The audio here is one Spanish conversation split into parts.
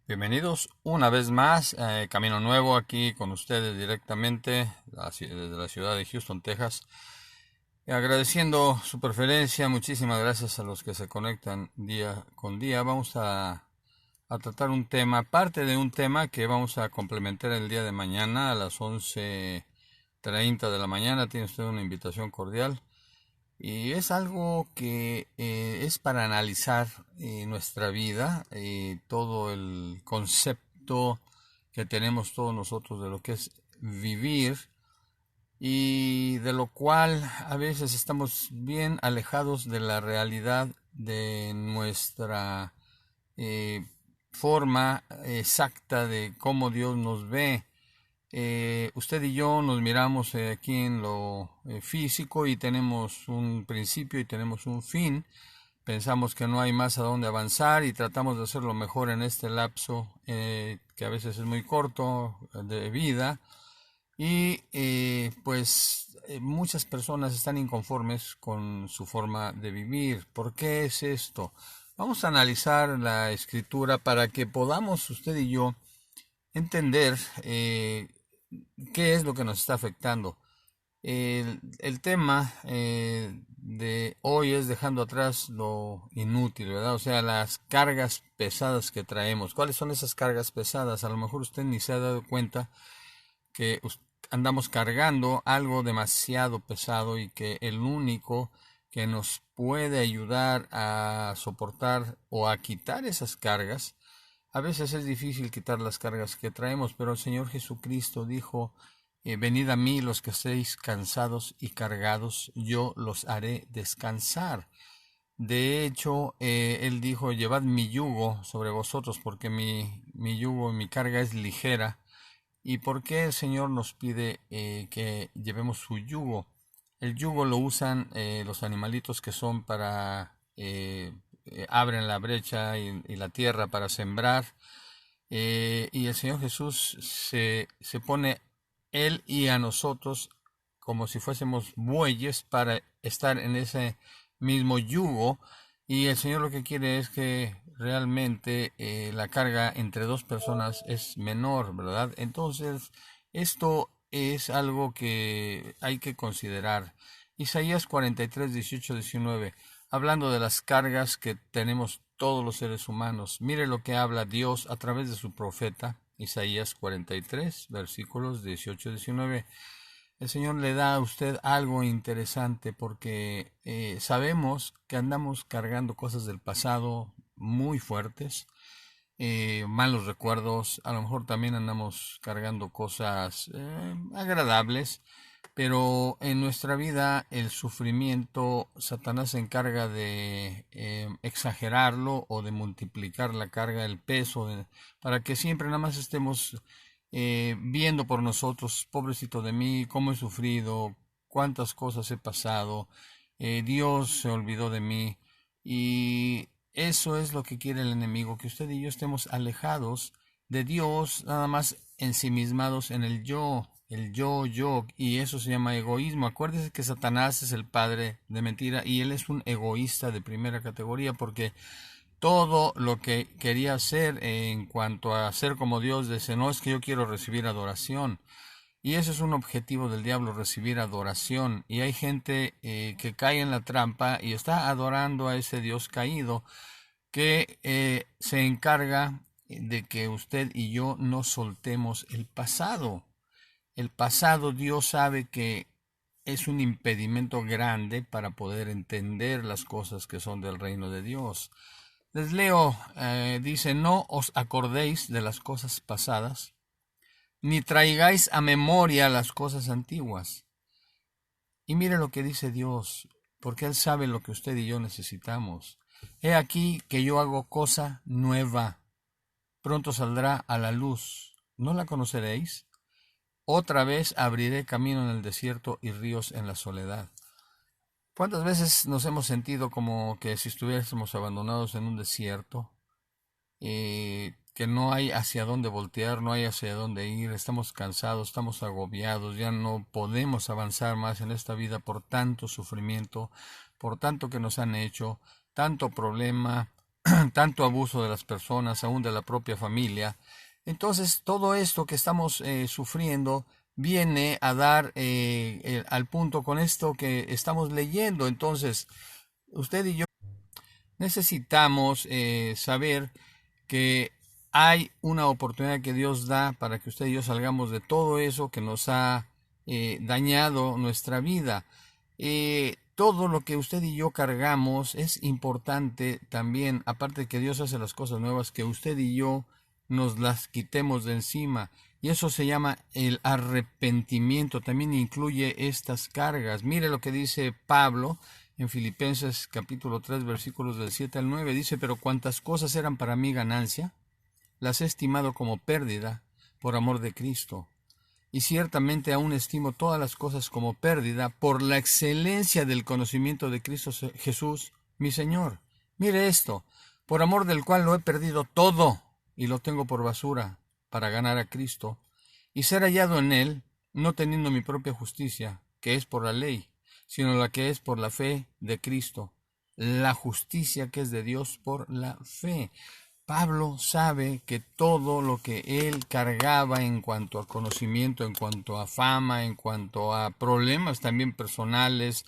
Bienvenidos una vez más, Camino Nuevo aquí con ustedes directamente desde la ciudad de Houston, Texas. Agradeciendo su preferencia, muchísimas gracias a los que se conectan día con día. Vamos a tratar un tema, parte de un tema que vamos a complementar el día de mañana a las 11:30 de la mañana. Tiene usted una invitación cordial. Y es algo que es para analizar nuestra vida, todo el concepto que tenemos todos nosotros de lo que es vivir y de lo cual a veces estamos bien alejados de la realidad de nuestra eh, forma exacta de cómo Dios nos ve. Usted y yo nos miramos aquí en lo físico y tenemos un principio y tenemos un fin. Pensamos que no hay más a dónde avanzar y tratamos de hacerlo mejor en este lapso que a veces es muy corto de vida. Y muchas personas están inconformes con su forma de vivir. ¿Por qué es esto? Vamos a analizar la escritura para que podamos usted y yo entender qué es lo que nos está afectando. El tema de hoy es dejando atrás lo inútil, ¿verdad? O sea, las cargas pesadas que traemos. ¿Cuáles son esas cargas pesadas? A lo mejor usted ni se ha dado cuenta que andamos cargando algo demasiado pesado y que el único que nos puede ayudar a soportar o a quitar esas cargas, a veces es difícil quitar las cargas que traemos, pero el Señor Jesucristo dijo, venid a mí los que estéis cansados y cargados, yo los haré descansar. De hecho, Él dijo, llevad mi yugo sobre vosotros, porque mi yugo y mi carga es ligera. ¿Y por qué el Señor nos pide que llevemos su yugo? El yugo lo usan los animalitos que son para abren la brecha y la tierra para sembrar. Y el Señor Jesús se pone Él y a nosotros como si fuésemos bueyes para estar en ese mismo yugo. Y el Señor lo que quiere es que realmente la carga entre dos personas es menor, ¿verdad? Entonces, esto es algo que hay que considerar. Isaías 43, 18, 19, hablando de las cargas que tenemos todos los seres humanos. Mire lo que habla Dios a través de su profeta, Isaías 43, versículos 18 y 19. El Señor le da a usted algo interesante porque sabemos que andamos cargando cosas del pasado muy fuertes, malos recuerdos, a lo mejor también andamos cargando cosas agradables, pero en nuestra vida el sufrimiento, Satanás se encarga de exagerarlo o de multiplicar la carga, el peso, para que siempre nada más estemos viendo por nosotros, pobrecito de mí, cómo he sufrido, cuántas cosas he pasado, Dios se olvidó de mí. Y eso es lo que quiere el enemigo, que usted y yo estemos alejados de Dios, nada más ensimismados en el yo, y eso se llama egoísmo. Acuérdese que Satanás es el padre de mentira y él es un egoísta de primera categoría porque todo lo que quería hacer en cuanto a ser como Dios, dice, no es que yo quiero recibir adoración. Y ese es un objetivo del diablo, recibir adoración. Y hay gente que cae en la trampa y está adorando a ese Dios caído que se encarga de que usted y yo no soltemos el pasado. El pasado Dios sabe que es un impedimento grande para poder entender las cosas que son del reino de Dios. Les leo, dice, no os acordéis de las cosas pasadas, ni traigáis a memoria las cosas antiguas. Y mire lo que dice Dios, porque Él sabe lo que usted y yo necesitamos. He aquí que yo hago cosa nueva, pronto saldrá a la luz. ¿No la conoceréis? Otra vez abriré camino en el desierto y ríos en la soledad. ¿Cuántas veces nos hemos sentido como que si estuviésemos abandonados en un desierto? Que no hay hacia dónde voltear, no hay hacia dónde ir, estamos cansados, estamos agobiados, ya no podemos avanzar más en esta vida por tanto sufrimiento, por tanto que nos han hecho, tanto problema, tanto abuso de las personas, aún de la propia familia. Entonces, todo esto que estamos sufriendo viene a dar al punto con esto que estamos leyendo. Entonces, usted y yo necesitamos saber que hay una oportunidad que Dios da para que usted y yo salgamos de todo eso que nos ha dañado nuestra vida. Todo lo que usted y yo cargamos es importante también, aparte de que Dios hace las cosas nuevas, que usted y yo nos las quitemos de encima. Y eso se llama el arrepentimiento. También incluye estas cargas. Mire lo que dice Pablo en Filipenses capítulo 3 versículos del 7 al 9. Dice, pero cuantas cosas eran para mí ganancia, las he estimado como pérdida por amor de Cristo. Y ciertamente aún estimo todas las cosas como pérdida por la excelencia del conocimiento de Cristo Jesús, mi Señor. Mire esto, por amor del cual lo he perdido todo y lo tengo por basura para ganar a Cristo y ser hallado en Él, no teniendo mi propia justicia, que es por la ley, sino la que es por la fe de Cristo, la justicia que es de Dios por la fe. Pablo sabe que todo lo que él cargaba en cuanto a conocimiento, en cuanto a fama, en cuanto a problemas también personales,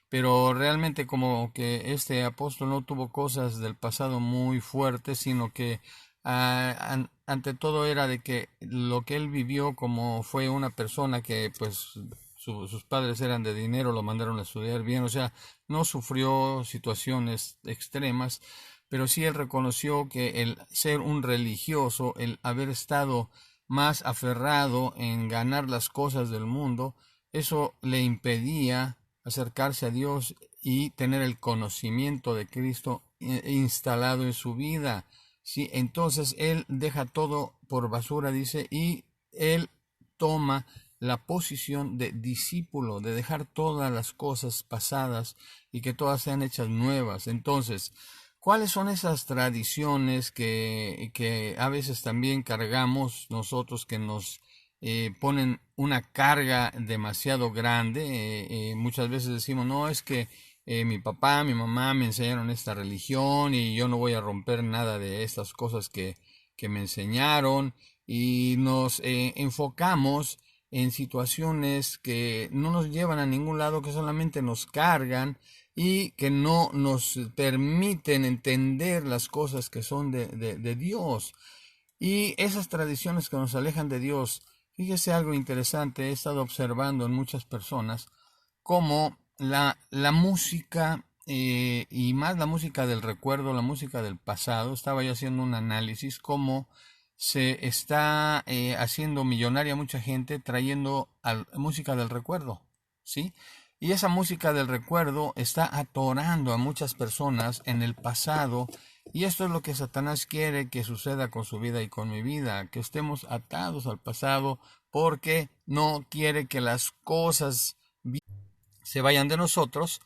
pero realmente como que este apóstol no tuvo cosas del pasado muy fuertes, sino que ante todo era de que lo que él vivió como fue una persona que pues sus padres eran de dinero, lo mandaron a estudiar bien, o sea, no sufrió situaciones extremas, pero sí él reconoció que el ser un religioso, el haber estado más aferrado en ganar las cosas del mundo, eso le impedía acercarse a Dios y tener el conocimiento de Cristo instalado en su vida. Sí, entonces él deja todo por basura, dice, y él toma la posición de discípulo, de dejar todas las cosas pasadas y que todas sean hechas nuevas. Entonces, ¿cuáles son esas tradiciones que a veces también cargamos nosotros que nos ponen una carga demasiado grande? Muchas veces decimos, no, es que mi papá, mi mamá me enseñaron esta religión y yo no voy a romper nada de estas cosas que me enseñaron y nos enfocamos en situaciones que no nos llevan a ningún lado, que solamente nos cargan y que no nos permiten entender las cosas que son de Dios. Y esas tradiciones que nos alejan de Dios, fíjese algo interesante, he estado observando en muchas personas cómo la música, y más la música del recuerdo, la música del pasado, estaba yo haciendo un análisis, cómo se está haciendo millonaria mucha gente trayendo música del recuerdo, ¿sí? Y esa música del recuerdo está atorando a muchas personas en el pasado, y esto es lo que Satanás quiere que suceda con su vida y con mi vida, que estemos atados al pasado porque no quiere que las cosas se vayan de nosotros,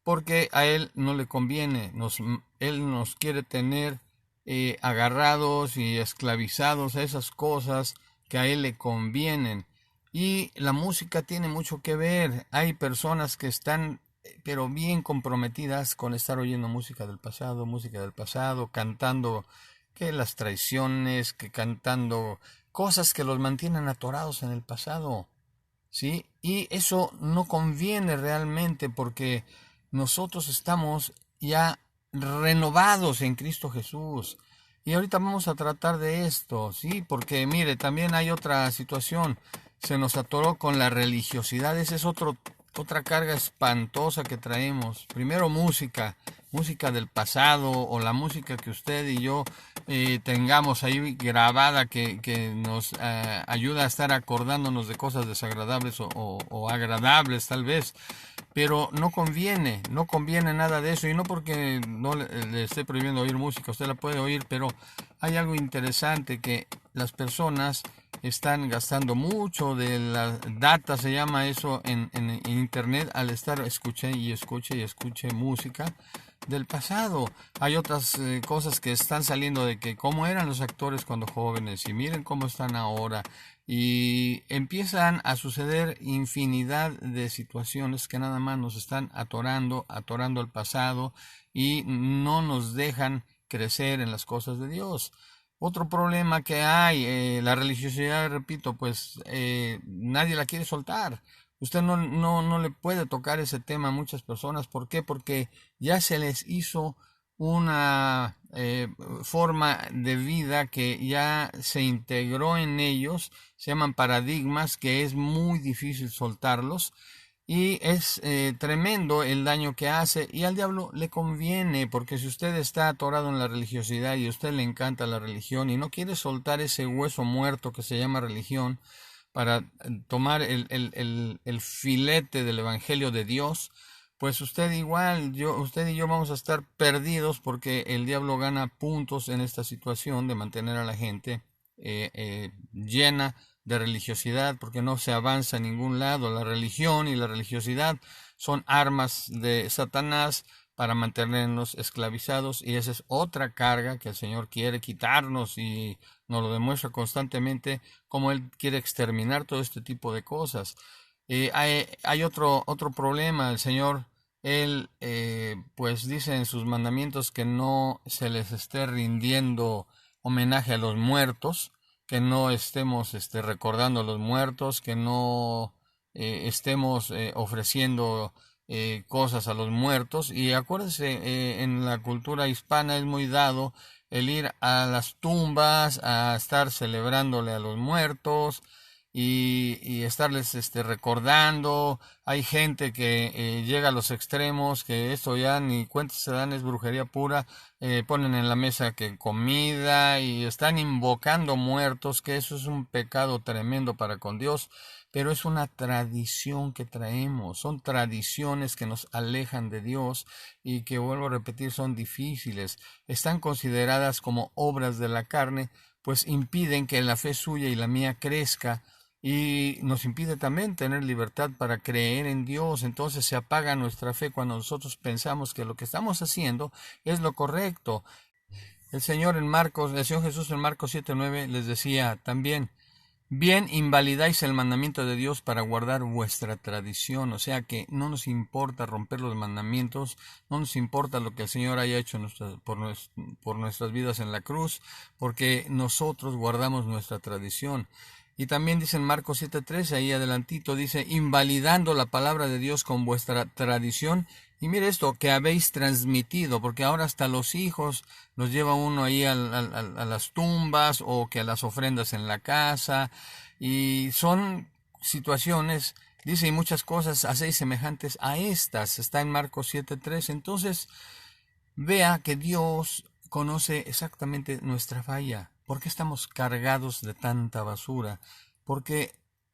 porque a él no le conviene, él nos quiere tener agarrados y esclavizados a esas cosas que a él le convienen. Y la música tiene mucho que ver. Hay personas que están pero bien comprometidas con estar oyendo música del pasado, cantando que las traiciones, que cantando cosas que los mantienen atorados en el pasado. ¿Sí? Y eso no conviene realmente porque nosotros estamos ya renovados en Cristo Jesús. Y ahorita vamos a tratar de esto, ¿sí? Porque mire, también hay otra situación. Se nos atoró con la religiosidad. Esa es otra carga espantosa que traemos. Primero música del pasado o la música que usted y yo tengamos ahí grabada que nos ayuda a estar acordándonos de cosas desagradables o agradables tal vez, pero no conviene nada de eso, y no porque no le esté prohibiendo oír música, usted la puede oír, pero hay algo interesante que las personas están gastando mucho de la data, se llama eso en internet, al estar escuche música del pasado. Hay otras cosas que están saliendo de que cómo eran los actores cuando jóvenes y miren cómo están ahora, y empiezan a suceder infinidad de situaciones que nada más nos están atorando al pasado y no nos dejan crecer en las cosas de Dios. Otro problema que hay, la religiosidad, repito, pues nadie la quiere soltar. Usted no le puede tocar ese tema a muchas personas. ¿Por qué? Porque ya se les hizo una forma de vida que ya se integró en ellos, se llaman paradigmas, que es muy difícil soltarlos. Y es tremendo el daño que hace, y al diablo le conviene, porque si usted está atorado en la religiosidad y a usted le encanta la religión y no quiere soltar ese hueso muerto que se llama religión para tomar el filete del Evangelio de Dios, pues usted igual, usted y yo vamos a estar perdidos, porque el diablo gana puntos en esta situación de mantener a la gente llena de religiosidad, porque no se avanza a ningún lado. La religión y la religiosidad son armas de Satanás para mantenernos esclavizados, y esa es otra carga que el Señor quiere quitarnos, y nos lo demuestra constantemente, como Él quiere exterminar todo este tipo de cosas. Hay otro problema. El Señor, Él pues dice en sus mandamientos que no se les esté rindiendo homenaje a los muertos, que no estemos recordando a los muertos, que no estemos ofreciendo cosas a los muertos. Y acuérdense, en la cultura hispana es muy dado el ir a las tumbas, a estar celebrándole a los muertos y estarles recordando. Hay gente que llega a los extremos, que esto ya ni cuenta se dan, es brujería pura. Ponen en la mesa que comida y están invocando muertos, que eso es un pecado tremendo para con Dios, pero es una tradición que traemos. Son tradiciones que nos alejan de Dios y que, vuelvo a repetir, son difíciles. Están consideradas como obras de la carne, pues impiden que la fe suya y la mía crezca, y nos impide también tener libertad para creer en Dios. Entonces se apaga nuestra fe cuando nosotros pensamos que lo que estamos haciendo es lo correcto. El Señor Jesús en Marcos 7:9 les decía también: bien invalidáis el mandamiento de Dios para guardar vuestra tradición. O sea que no nos importa romper los mandamientos, no nos importa lo que el Señor haya hecho por nuestras vidas en la cruz, porque nosotros guardamos nuestra tradición. Y también dice en Marcos 7:13, ahí adelantito, dice: invalidando la palabra de Dios con vuestra tradición. Y mire esto, que habéis transmitido, porque ahora hasta los hijos los lleva uno ahí a las tumbas, o que a las ofrendas en la casa, y son situaciones, dice, y muchas cosas hacéis semejantes a estas. Está en Marcos 7:13. Entonces, vea que Dios conoce exactamente nuestra falla. ¿Por qué estamos cargados de tanta basura? Porque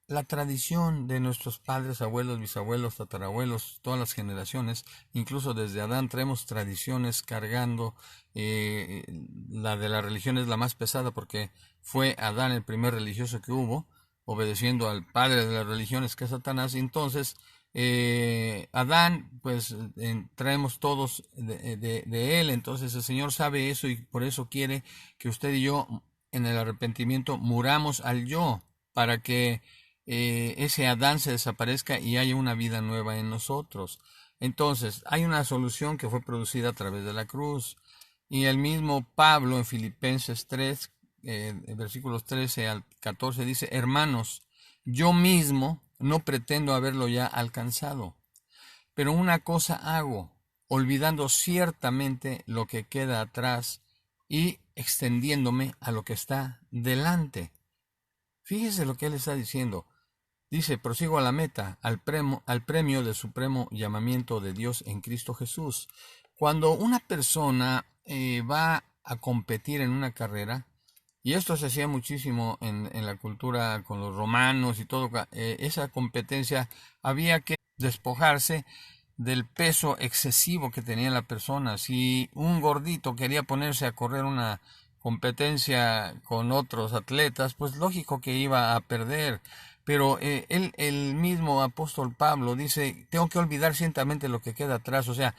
la tradición de nuestros padres, abuelos, bisabuelos, tatarabuelos, todas las generaciones, incluso desde Adán, traemos tradiciones cargando. La de la religión es la más pesada, porque fue Adán el primer religioso que hubo, obedeciendo al padre de las religiones, que es Satanás. Entonces, Adán, pues traemos todos de él. Entonces el Señor sabe eso, y por eso quiere que usted y yo en el arrepentimiento muramos al yo, para que ese Adán se desaparezca y haya una vida nueva en nosotros. Entonces hay una solución que fue producida a través de la cruz, y el mismo Pablo en Filipenses 3, versículos 13 al 14, dice: hermanos, yo mismo no pretendo haberlo ya alcanzado, pero una cosa hago, olvidando ciertamente lo que queda atrás y extendiéndome a lo que está delante. Fíjese lo que él está diciendo. Dice: prosigo a la meta, al premio del supremo llamamiento de Dios en Cristo Jesús. Cuando una persona va a competir en una carrera, y esto se hacía muchísimo en la cultura con los romanos y todo, esa competencia había que despojarse del peso excesivo que tenía la persona. Si un gordito quería ponerse a correr una competencia con otros atletas, pues lógico que iba a perder. Pero el mismo apóstol Pablo dice: tengo que olvidar ciertamente lo que queda atrás. O sea,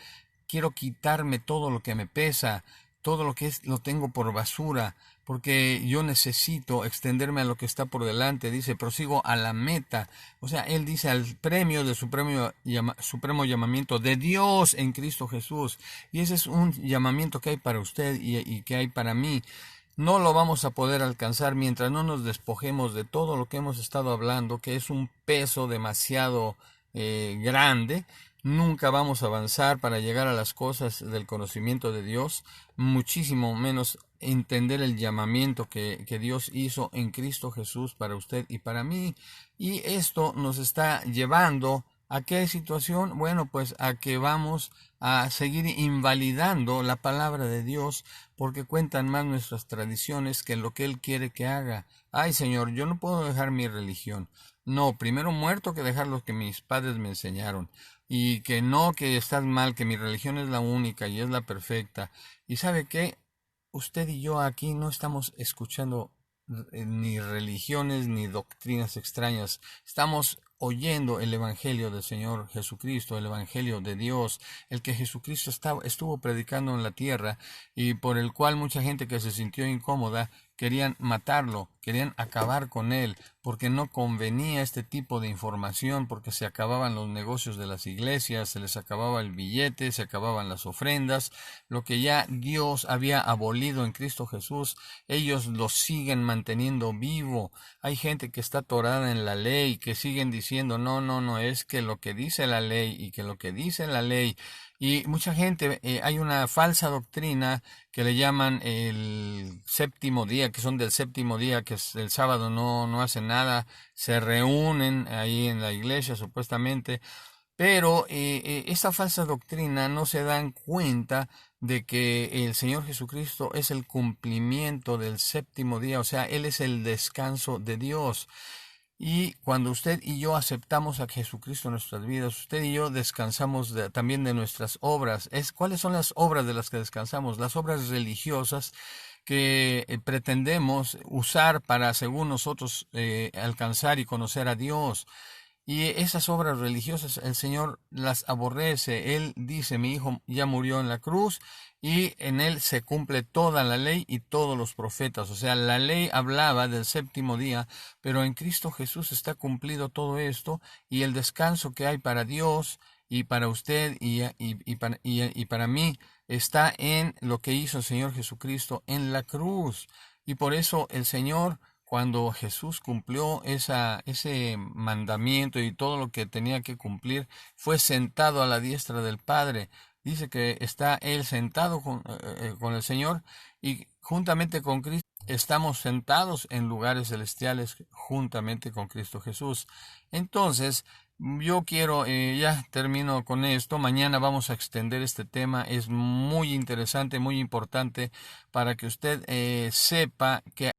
quiero quitarme todo lo que me pesa, todo lo que lo tengo por basura, porque yo necesito extenderme a lo que está por delante. Dice, prosigo a la meta. O sea, él dice al premio de supremo llamamiento de Dios en Cristo Jesús. Y ese es un llamamiento que hay para usted y que hay para mí. No lo vamos a poder alcanzar mientras no nos despojemos de todo lo que hemos estado hablando, que es un peso demasiado grande. Nunca vamos a avanzar para llegar a las cosas del conocimiento de Dios, muchísimo menos entender el llamamiento que Dios hizo en Cristo Jesús para usted y para mí. Y esto nos está llevando ¿a qué situación? Bueno, pues a que vamos a seguir invalidando la palabra de Dios porque cuentan más nuestras tradiciones que lo que Él quiere que haga. Ay, Señor, yo no puedo dejar mi religión. No, primero muerto que dejar lo que mis padres me enseñaron. Y que no, que estás mal, que mi religión es la única y es la perfecta. ¿Y sabe qué? Usted y yo aquí no estamos escuchando ni religiones ni doctrinas extrañas. Estamos oyendo el Evangelio del Señor Jesucristo, el Evangelio de Dios, el que Jesucristo estuvo predicando en la tierra y por el cual mucha gente que se sintió incómoda querían matarlo, querían acabar con él, porque no convenía este tipo de información, porque se acababan los negocios de las iglesias, se les acababa el billete, se acababan las ofrendas, lo que ya Dios había abolido en Cristo Jesús, ellos lo siguen manteniendo vivo. Hay gente que está atorada en la ley, que siguen diciendo, no, no, no, es que lo que dice la ley y que lo que dice la ley. Y mucha gente, hay una falsa doctrina que le llaman el séptimo día, que son del séptimo día, que es el sábado no hacen nada, se reúnen ahí en la iglesia supuestamente, pero esta falsa doctrina no se dan cuenta de que el Señor Jesucristo es el cumplimiento del séptimo día, o sea, Él es el descanso de Dios. Y cuando usted y yo aceptamos a Jesucristo en nuestras vidas, usted y yo descansamos también de nuestras obras. ¿Cuáles son las obras de las que descansamos? Las obras religiosas que pretendemos usar para, según nosotros, alcanzar y conocer a Dios. Y esas obras religiosas el Señor las aborrece. Él dice, mi hijo ya murió en la cruz y en él se cumple toda la ley y todos los profetas. O sea, la ley hablaba del séptimo día, pero en Cristo Jesús está cumplido todo esto y el descanso que hay para Dios y para usted y para mí está en lo que hizo el Señor Jesucristo en la cruz. Y por eso el Señor, cuando Jesús cumplió ese mandamiento y todo lo que tenía que cumplir, fue sentado a la diestra del Padre. Dice que está Él sentado con el Señor y juntamente con Cristo estamos sentados en lugares celestiales juntamente con Cristo Jesús. Entonces, yo quiero, ya termino con esto. Mañana vamos a extender este tema. Es muy interesante, muy importante para que usted sepa que